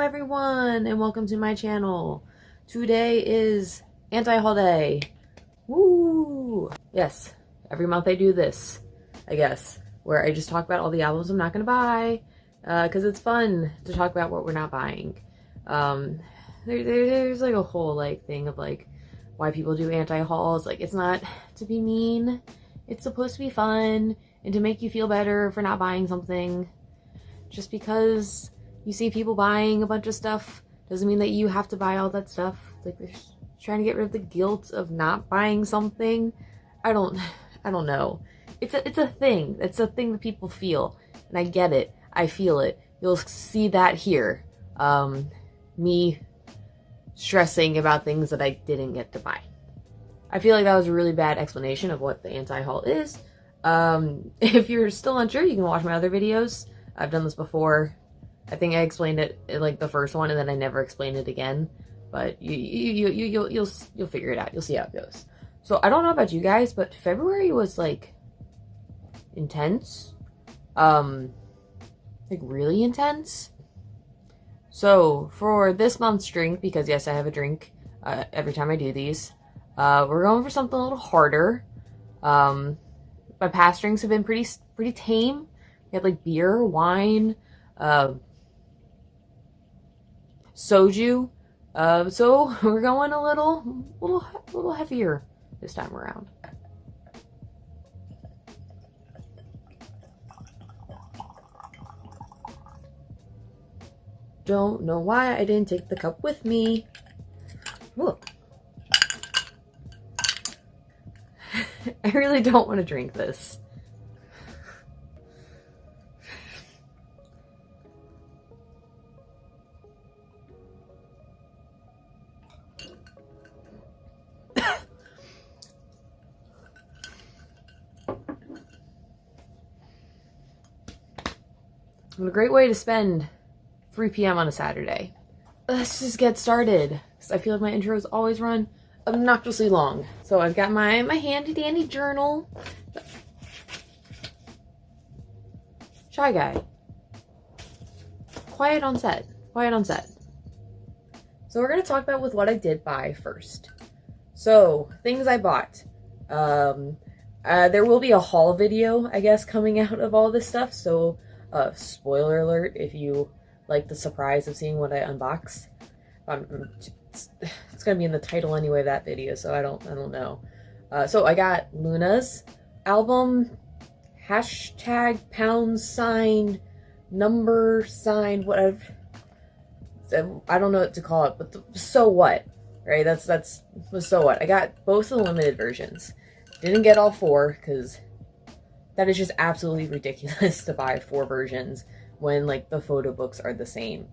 everyone, and welcome to my channel. Today is anti-haul day. Woo! Yes, every month I do this, I guess, where I just talk about all the albums I'm not gonna buy, because it's fun to talk about what we're not buying. There's like a whole like thing of like why people do anti-hauls. Like, it's not to be mean, it's supposed to be fun and to make you feel better for not buying something. Just because you see people buying a bunch of stuff doesn't mean that you have to buy all that stuff. Like, they're trying to get rid of the guilt of not buying something. I don't know. It's a thing. It's a thing that people feel, and I get it. I feel it. You'll see that here. Me stressing about things that I didn't get to buy. I feel like that was a really bad explanation of what the anti-haul is. If you're still unsure, you can watch my other videos. I've done this before. I think I explained it in like the first one, and then I never explained it again. But you'll figure it out. You'll see how it goes. So I don't know about you guys, but February was like intense, like really intense. So for this month's drink, because yes, I have a drink every time I do these, we're going for something a little harder. My past drinks have been pretty tame. We had like beer, wine, soju. So we're going a little heavier this time around. Don't know why I didn't take the cup with me. Look. I really don't want to drink this. What a great way to spend 3 p.m. on a Saturday. Let's just get started, because I feel like my intros always run obnoxiously long. So I've got my handy dandy journal. Shy guy. Quiet on set. Quiet on set. So we're going to talk about with what I did buy first. So, things I bought. There will be a haul video, I guess, coming out of all this stuff, so spoiler alert if you like the surprise of seeing what I unbox. It's gonna be in the title anyway of that video, so I don't know. So I got Luna's album, hashtag #, number sign, whatever. I don't know what to call it, but so what, right? That's so what. I got both of the limited versions. Didn't get all 4 because that is just absolutely ridiculous to buy 4 versions when like the photo books are the same.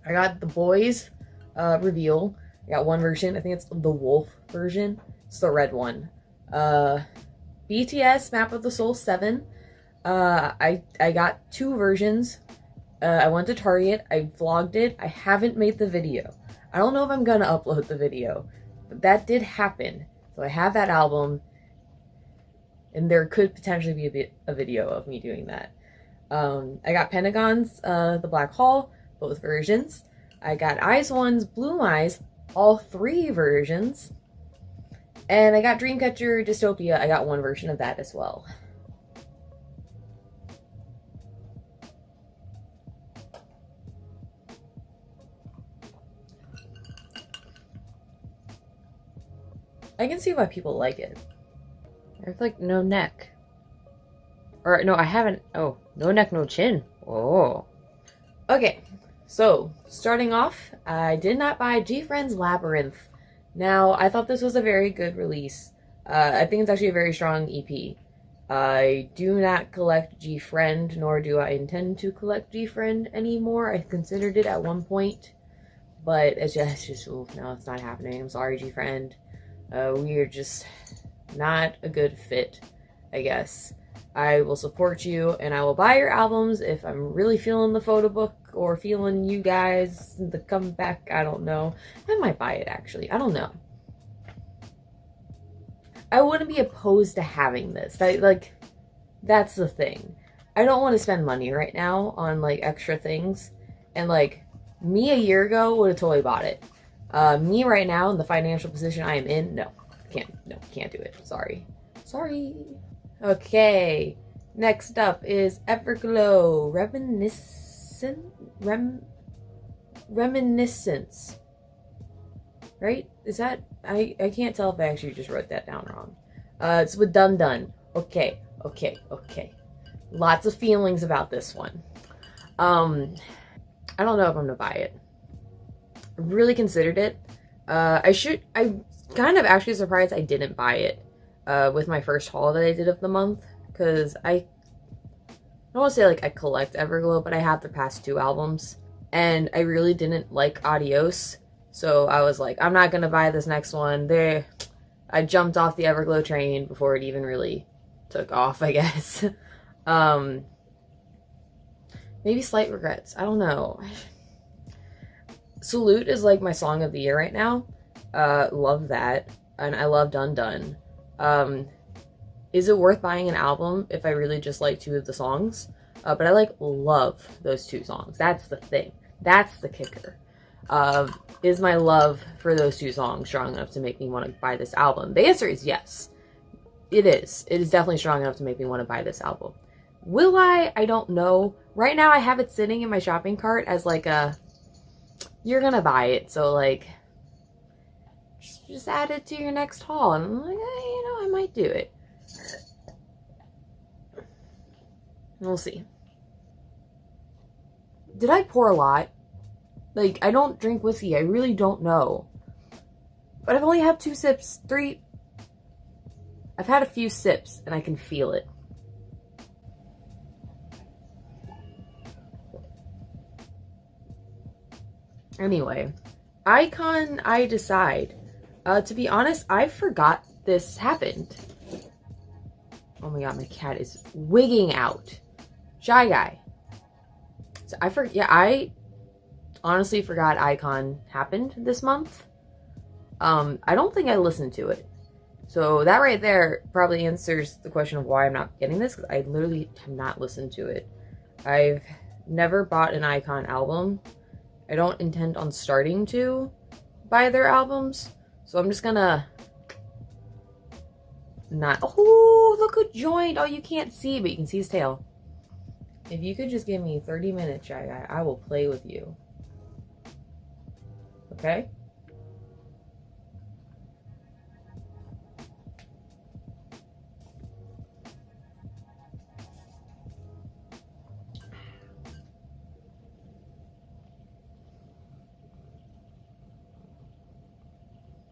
I got the boys reveal. I got one version. I think it's the wolf version. It's the red one. BTS Map of the Soul 7. I got 2 versions. I went to Target. I vlogged it. I haven't made the video. I don't know if I'm gonna upload the video, but that did happen. So I have that album, and there could potentially be a video of me doing that. I got Pentagon's The Black Hall, both versions. I got IZ*ONE's Blue Eyes, all 3 versions. And I got Dreamcatcher Dystopia. I got 1 version of that as well. I can see why people like it. I have like no neck. Or no, I haven't. Oh, no neck, no chin. Oh. Okay, so starting off, I did not buy GFriend's Labyrinth. Now, I thought this was a very good release. I think it's actually a very strong EP. I do not collect GFriend, nor do I intend to collect GFriend anymore. I considered it at one point, but it's just ooh, no, it's not happening. I'm sorry, GFriend. We are just not a good fit, I guess. I will support you, and I will buy your albums if I'm really feeling the photo book or feeling you guys, the comeback. I don't know. I might buy it, actually. I don't know. I wouldn't be opposed to having this. That's the thing. I don't want to spend money right now on, like, extra things. And, like, Me a year ago would have totally bought it. Me right now in the financial position I am in, no, can't do it. Sorry. Okay, next up is Everglow Reminiscence. Right? Is that, I can't tell if I actually just wrote that down wrong. It's with Dun Dun. Okay. Lots of feelings about this one. I don't know if I'm gonna buy it. I really considered it. I'm kind of actually surprised I didn't buy it with my first haul that I did of the month, because I don't want to say like I collect Everglow, but I have the past 2 albums, and I really didn't like Adios. So I was like, I'm not gonna buy this next one. I jumped off the Everglow train before it even really took off, I guess. Maybe slight regrets. I don't know. Salute is like my song of the year right now. Love that. And I love Dun Dun. Is it worth buying an album if I really just like 2 of the songs? But I love those 2 songs. That's the thing. That's the kicker. Is my love for those 2 songs strong enough to make me want to buy this album? The answer is yes. It is. It is definitely strong enough to make me want to buy this album. Will I? I don't know. Right now I have it sitting in my shopping cart as like a, you're gonna buy it, so like, just add it to your next haul. And I'm like, I might do it. We'll see. Did I pour a lot? Like, I don't drink whiskey. I really don't know. But I've only had 2 sips, 3. I've had a few sips and I can feel it. Anyway, Icon I Decide. To be honest, I forgot this happened. Oh my god, my cat is wigging out. Shy Guy. So I honestly forgot Icon happened this month. I don't think I listened to it. So that right there probably answers the question of why I'm not getting this, because I literally have not listened to it. I've never bought an Icon album. I don't intend on starting to buy their albums. So I'm just gonna not. Oh, look who joined. Oh, you can't see, but you can see his tail. If you could just give me 30 minutes, Shy Guy, I will play with you. Okay?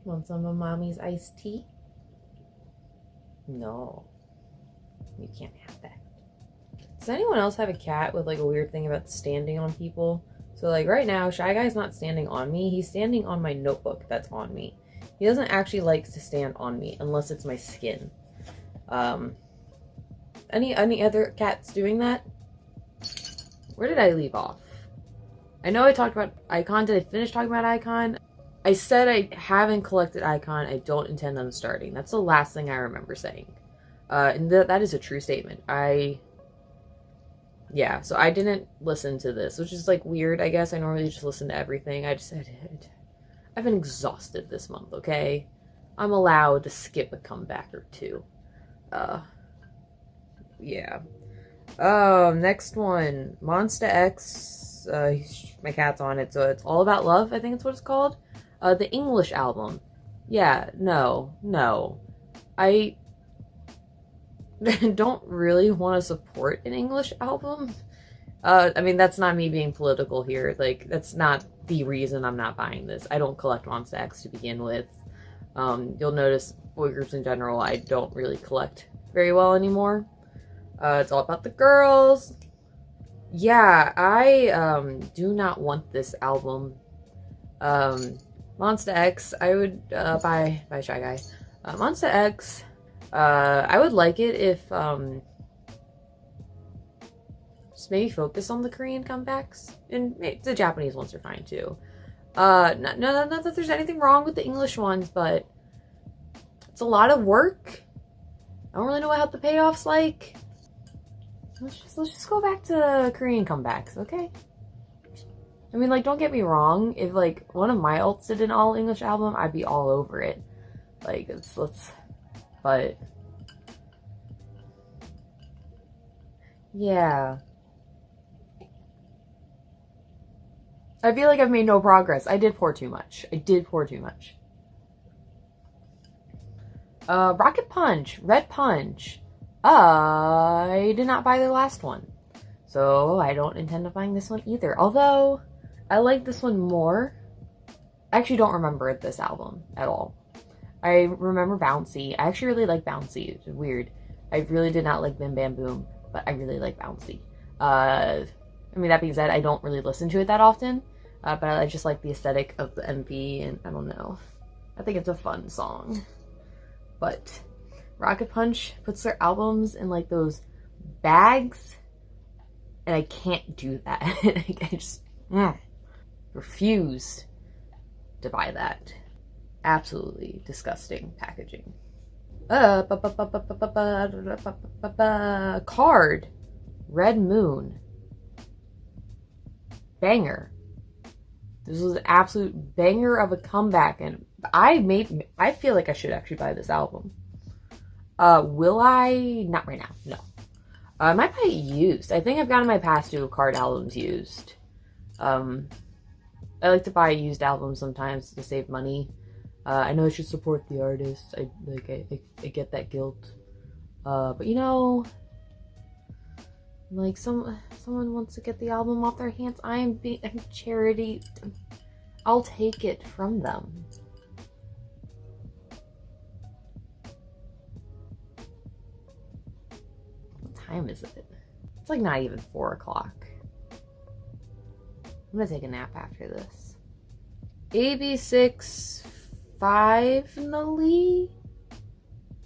Want some of Mommy's iced tea? No. You can't have that. Does anyone else have a cat with like a weird thing about standing on people? So like right now, Shy Guy's not standing on me. He's standing on my notebook that's on me. He doesn't actually like to stand on me unless it's my skin. Any other cats doing that? Where did I leave off? I know I talked about Icon. Did I finish talking about Icon? I said I haven't collected Icon. I don't intend on starting. That's the last thing I remember saying. And that is a true statement. Yeah, so I didn't listen to this, which is like weird, I guess. I normally just listen to everything. I've been exhausted this month, okay? I'm allowed to skip a comeback or 2. Yeah. Next one. Monsta X. My cat's on it, so it's All About Love, I think it's what it's called. The English album. Yeah, no. I don't really want to support an English album. I mean, that's not me being political here. Like, that's not the reason I'm not buying this. I don't collect Monsta X to begin with. You'll notice boy groups in general, I don't really collect very well anymore. It's all about the girls. Yeah, I do not want this album. Monsta X, I would buy Shy Guy. Monsta X, I would like it if just maybe focus on the Korean comebacks, and the Japanese ones are fine too. Not that there's anything wrong with the English ones, but it's a lot of work. I don't really know what the payoff's like. Let's just go back to Korean comebacks, okay? I mean, like, don't get me wrong. If, like, one of my alts did an all-English album, I'd be all over it. Like, but... yeah. I feel like I've made no progress. I did pour too much. Rocket Punch, Red Punch. I did not buy the last one. So I don't intend on buying this one either. Although, I like this one more. I actually don't remember this album at all. I remember Bouncy. I actually really like Bouncy. It's weird. I really did not like Bim Bam Boom, but I really like Bouncy. I mean, that being said, I don't really listen to it that often. But I just like the aesthetic of the MV, and I don't know. I think it's a fun song. But Rocket Punch puts their albums in like those bags, and I can't do that. I just refuse to buy that. Absolutely disgusting packaging. Card. Red Moon. Banger. This was an absolute banger of a comeback, and I feel like I should actually buy this album. Will I? Not right now, no. I might buy it used. I think I've gotten my past two Card albums used. I like to buy used albums sometimes to save money. I know I should support the artist. I get that guilt. But you know, like someone wants to get the album off their hands. I'm charity. I'll take it from them. What time is it? It's like not even 4 o'clock. I'm gonna take a nap after this. AB6 finally?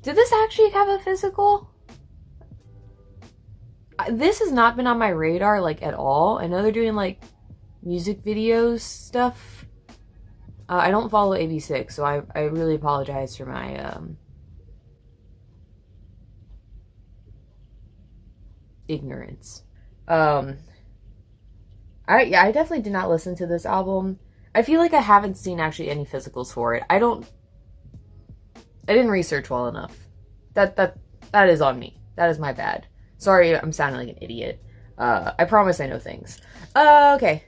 Did this actually have a physical? This has not been on my radar, like, at all. I know they're doing, like, music videos stuff. I don't follow AB6, so I really apologize for my, ignorance. I definitely did not listen to this album. I feel like I haven't seen actually any physicals for it. I didn't research well enough. That is on me. That is my bad. Sorry, I'm sounding like an idiot. I promise I know things. Okay.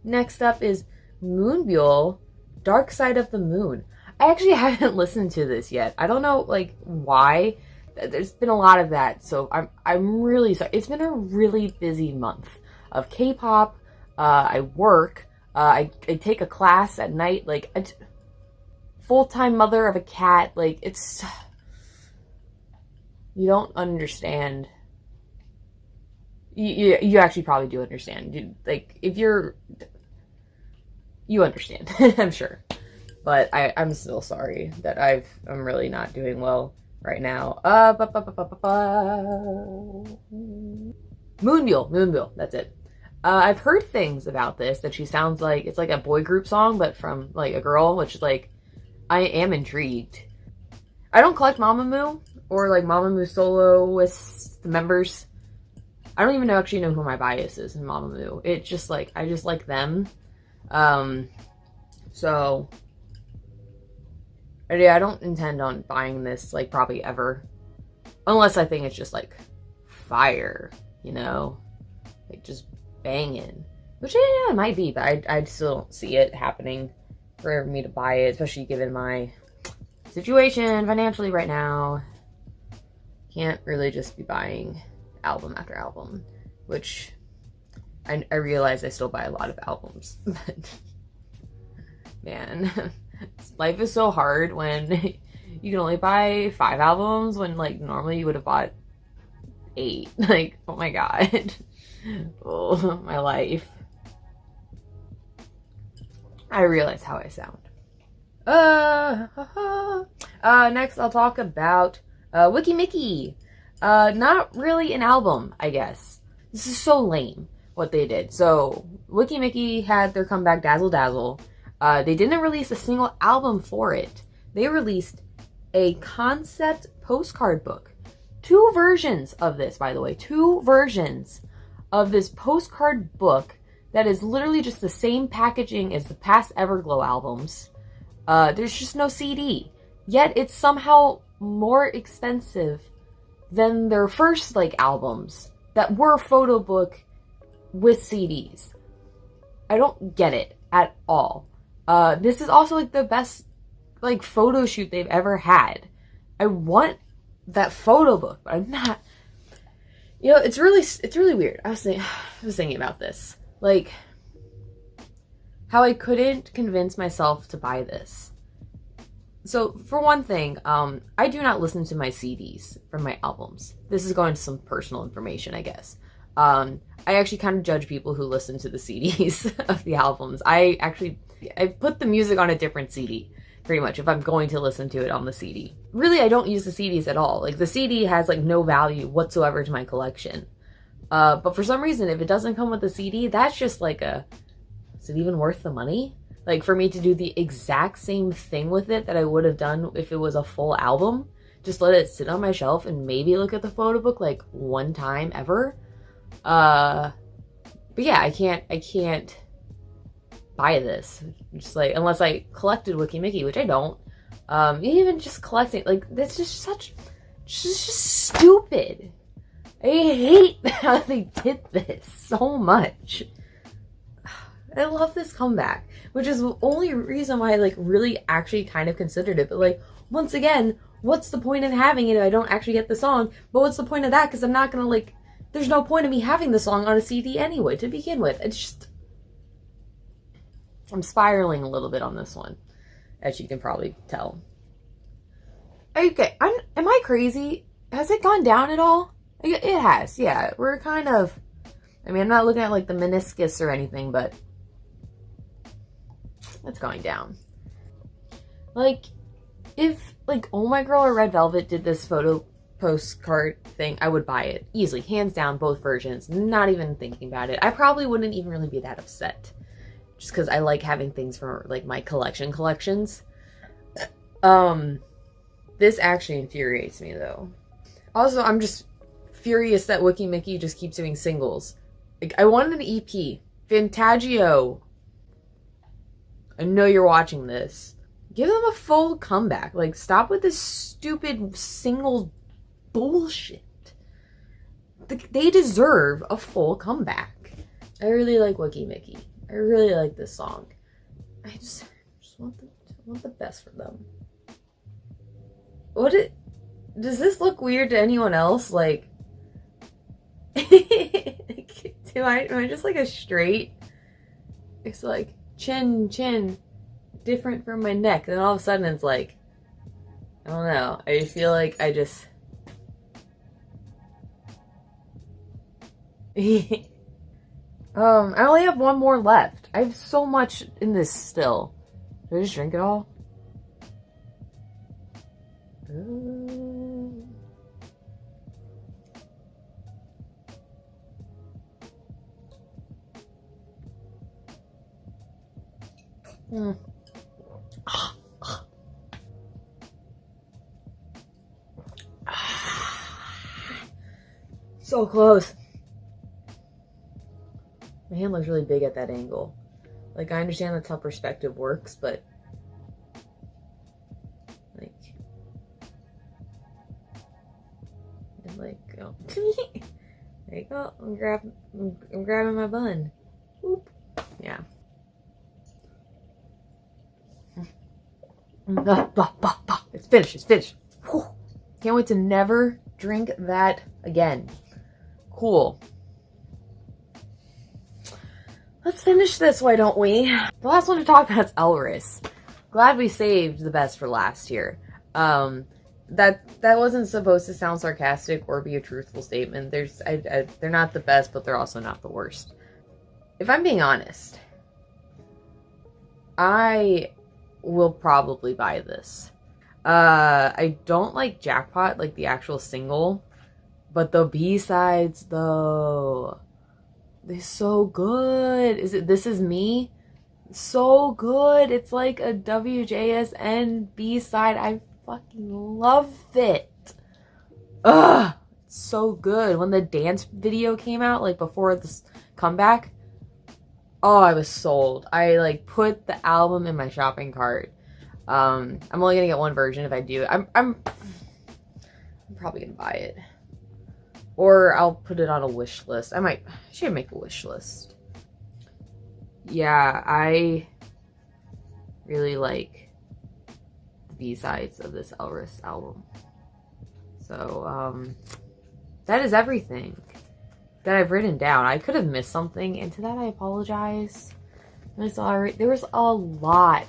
Next up is Moonbyul, Dark Side of the Moon. I actually haven't listened to this yet. I don't know, like, why. There's been a lot of that, so I'm really sorry. It's been a really busy month of K-pop. I work. I take a class at night. Like, full-time mother of a cat. Like, it's... You don't understand. You actually probably do understand. Like, if you're... You understand, I'm sure. But I'm still sorry that I'm really not doing well right now. Moonbyul, that's it. I've heard things about this, that she sounds like, it's like a boy group song, but from, like, a girl, which is, like, I am intrigued. I don't collect Mamamoo, or, like, Mamamoo soloists, the members. I don't even actually know who my bias is in Mamamoo. It's just, like, I just like them. So, yeah, I don't intend on buying this, like, probably ever. Unless I think it's just, like, fire, you know? Like, just banging. Which, yeah, it might be, but I still don't see it happening for me to buy it, especially given my situation financially right now. Can't really just be buying album after album, which I realize I still buy a lot of albums, but man, life is so hard when you can only buy 5 albums when, like, normally you would have bought 8. Like, oh my god. Oh, my life. I realize how I sound. Next I'll talk about Wiki Mickey. Not really an album, I guess. This is so lame what they did. So, Wiki Mickey had their comeback Dazzle Dazzle. They didn't release a single album for it. They released a concept postcard book. 2 versions of this, by the way. 2 versions of this postcard book that is literally just the same packaging as the past Everglow albums. There's just no CD. Yet it's somehow more expensive than their first like albums that were photo book with CDs. I don't get it at all. This is also like the best like photo shoot they've ever had. I want that photo book, but I'm not. You know, it's really weird. I was thinking about this, like how I couldn't convince myself to buy this. So for one thing, I do not listen to my CDs from my albums. This is going to some personal information, I guess. I actually kind of judge people who listen to the CDs of the albums. I put the music on a different CD, pretty much, if I'm going to listen to it on the CD. Really, I don't use the CDs at all. Like, the CD has, like, no value whatsoever to my collection. But for some reason, if it doesn't come with the CD, that's just like is it even worth the money? Like, for me to do the exact same thing with it that I would have done if it was a full album, just let it sit on my shelf and maybe look at the photo book, like, one time ever. But yeah, I can't buy this. Just like, unless I collected Wiki Mickey, which I don't. Even just collecting, like, that's just stupid. I hate how they did this so much. I love this comeback, which is the only reason why I, like, really actually kind of considered it. But, like, once again, what's the point of having it if I don't actually get the song? But what's the point of that? Because I'm not gonna, like, there's no point of me having the song on a CD anyway, to begin with. It's just, I'm spiraling a little bit on this one, as you can probably tell. Okay, am I crazy? Has it gone down at all? It has, yeah. We're kind of, I mean, I'm not looking at, like, the meniscus or anything, but it's going down. Like, if, like, Oh My Girl or Red Velvet did this photo postcard thing, I would buy it. Easily. Hands down, both versions. Not even thinking about it. I probably wouldn't even really be that upset. Just because I like having things from, like, my collections. This actually infuriates me, though. Also, I'm just furious that Wiki Mickey just keeps doing singles. Like, I wanted an EP. Fantagio. I know you're watching this. Give them a full comeback. Like, stop with this stupid single bullshit. They deserve a full comeback. I really like Wiki Mickey. I really like this song. I just want the best for them. Does this look weird to anyone else? Like, am I just like a straight? It's like chin, different from my neck. And then all of a sudden it's like, I don't know. I feel like I just, I only have one more left. I have so much in this still. Did I just drink it all? So close. My hand looks really big at that angle. Like, I understand that's how perspective works, but oh. There you go. I'm grabbing my bun. Whoop. Yeah. It's finished. Whew. Can't wait to never drink that again. Cool. Let's finish this, why don't we? The last one to talk about is Elris. Glad we saved the best for last here. That wasn't supposed to sound sarcastic or be a truthful statement. They're not the best, but they're also not the worst. If I'm being honest, I will probably buy this. I don't like Jackpot, like the actual single, but the B-sides, though, they're so good. This Is Me? So good. It's like a WJSN B-side. I fucking love it. Ugh, it's so good. When the dance video came out, like before this comeback, Oh, I was sold. I like put the album in my shopping cart. I'm only gonna get one version if I do. I'm probably gonna buy it. Or I'll put it on a wish list. I should make a wish list. Yeah, I really like the B-sides of this Elris album. So, that is everything that I've written down. I could have missed something, and to that I apologize. I'm sorry. There was a lot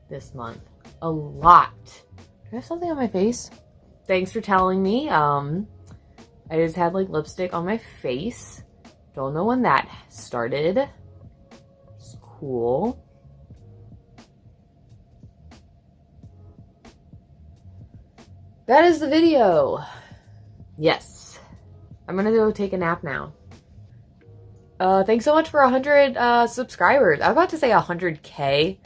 this month. A lot. Do I have something on my face? Thanks for telling me. I just had like lipstick on my face. Don't know when that started. It's cool. That is the video. Yes. I'm gonna go take a nap now. Thanks so much for 100 subscribers. I'm about to say 100K.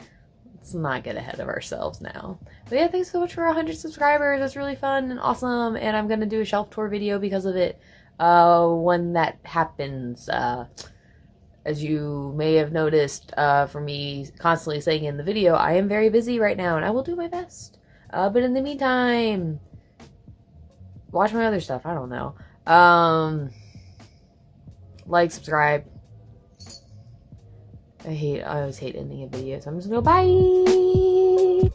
Let's not get ahead of ourselves now. But yeah, thanks so much for 100 subscribers. That's really fun and awesome. And I'm gonna do a shelf tour video because of it when that happens. As you may have noticed from me constantly saying in the video, I am very busy right now and I will do my best. But in the meantime, watch my other stuff. I don't know. Like, subscribe. I always hate ending a video, so I'm just gonna go bye.